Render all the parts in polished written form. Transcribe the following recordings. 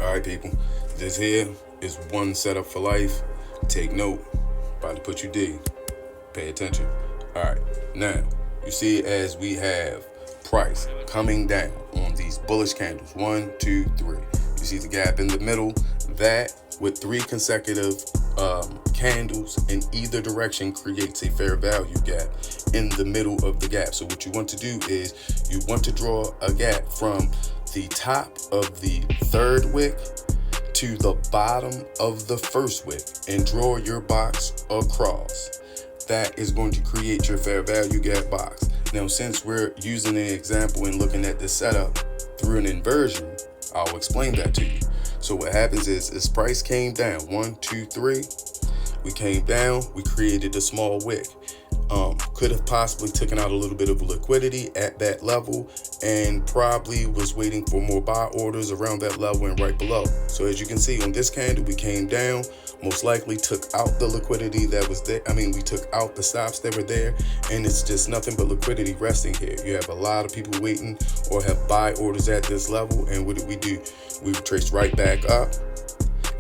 All right, people. This here is one setup for life. Take note. About to put you D. Pay attention. All right. Now, you see as we have price coming down on these bullish candles. 1, 2, 3. You see the gap in the middle. That with 3 consecutive candles in either direction creates a fair value gap in the middle of the gap. So what you want to do is you want to draw a gap from the top of the third wick to the bottom of the first wick and draw your box across. That is going to create your fair value gap box. Now, since we're using an example and looking at this setup through an inversion, I'll explain that to you. So what happens is price came down 1, 2, 3. We came down, we created a small wick. Could have possibly taken out a little bit of liquidity at that level and probably was waiting for more buy orders around that level and right below. So as you can see on this candle, we came down, most likely took out the liquidity that was there. We took out the stops that were there, and it's just nothing but liquidity resting here. You have a lot of people waiting or have buy orders at this level, and what did we do? We traced right back up.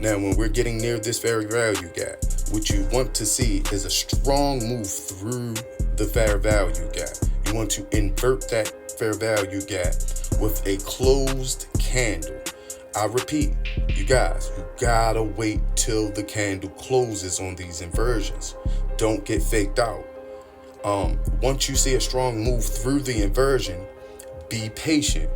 Now, when we're getting near this fair value gap, what you want to see is a strong move through the fair value gap. You want to invert that fair value gap with a closed candle. I repeat, you guys, you gotta wait till the candle closes on these inversions. Don't get faked out. Once you see a strong move through the inversion, be patient,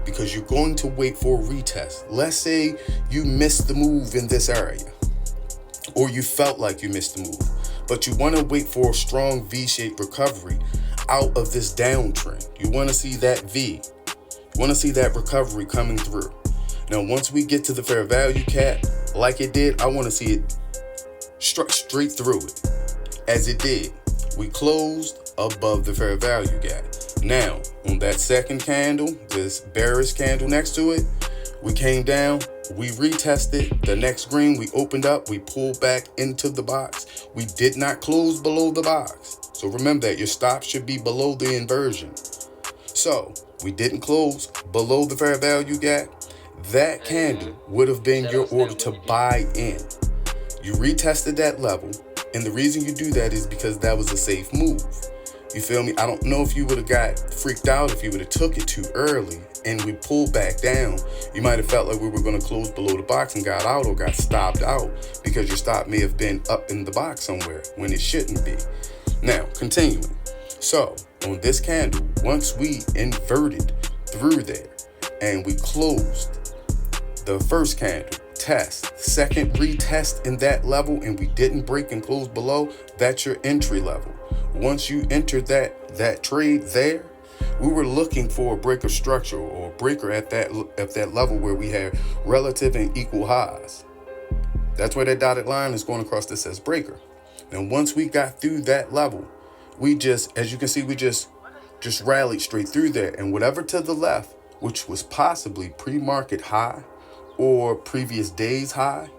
because you're going to wait for a retest. Let's say you missed the move in this area, or you felt like you missed the move, but you want to wait for a strong V-shaped recovery out of this downtrend. You want to see that V. You want to see that recovery coming through. Now, once we get to the fair value cap, like it did, I want to see it straight through it. As it did, we closed above the fair value gap. Now, on that second candle, this bearish candle next to it, we came down, we retested the next green, we opened up, we pulled back into the box. We did not close below the box. So remember that your stop should be below the inversion. So we didn't close below the fair value gap. That candle would have been your order to buy in. You retested that level, and the reason you do that is because that was a safe move. You feel me? I don't know if you would have got freaked out if you would have took it too early and we pulled back down. You might have felt like we were going to close below the box and got out or got stopped out because your stop may have been up in the box somewhere when it shouldn't be. Now, continuing. So, on this candle, once we inverted through there and we closed the first candle, test, second retest in that level, and we didn't break and close below, that's your entry level. Once you entered that trade there, we were looking for a breaker structure or a breaker at that level where we have relative and equal highs. That's where that dotted line is going across that says breaker. And once we got through that level, we just, as you can see, we just rallied straight through there. And whatever to the left, which was possibly pre-market high or previous day's high,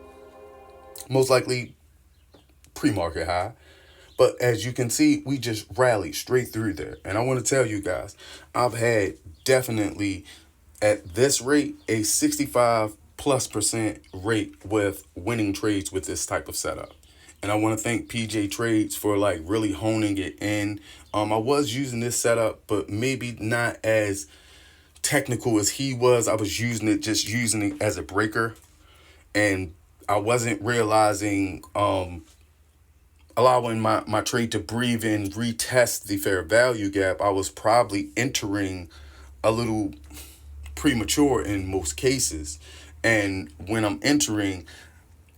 most likely pre-market high. But as you can see, we just rallied straight through there. And I want to tell you guys, I've had definitely at this rate a 65+% rate with winning trades with this type of setup. And I want to thank PJ Trades for like really honing it in. I was using this setup, but maybe not as technical as he was. I was using it as a breaker, and I wasn't realizing allowing my trade to breathe in, retest the fair value gap. I was probably entering a little premature in most cases. And when I'm entering,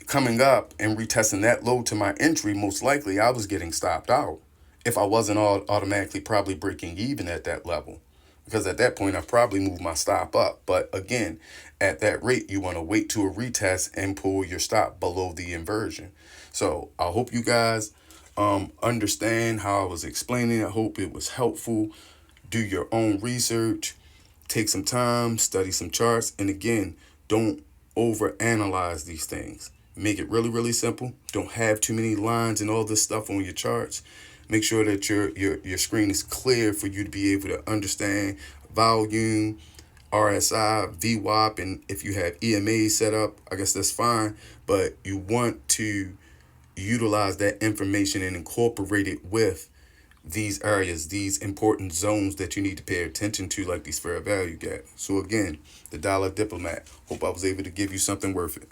coming up and retesting that low to my entry, most likely I was getting stopped out if I wasn't automatically probably breaking even at that level. Because at that point, I probably moved my stop up. But again, at that rate, you want to wait to a retest and pull your stop below the inversion. So I hope you guys understand how I was explaining. I hope it was helpful. Do your own research. Take some time, study some charts. And again, don't overanalyze these things. Make it really, really simple. Don't have too many lines and all this stuff on your charts. Make sure that your screen is clear for you to be able to understand volume, RSI, VWAP, and if you have EMA set up, I guess that's fine. But you want to utilize that information and incorporate it with these areas, these important zones that you need to pay attention to, like these fair value gaps. So again, the Dollar Diplomat. Hope I was able to give you something worth it.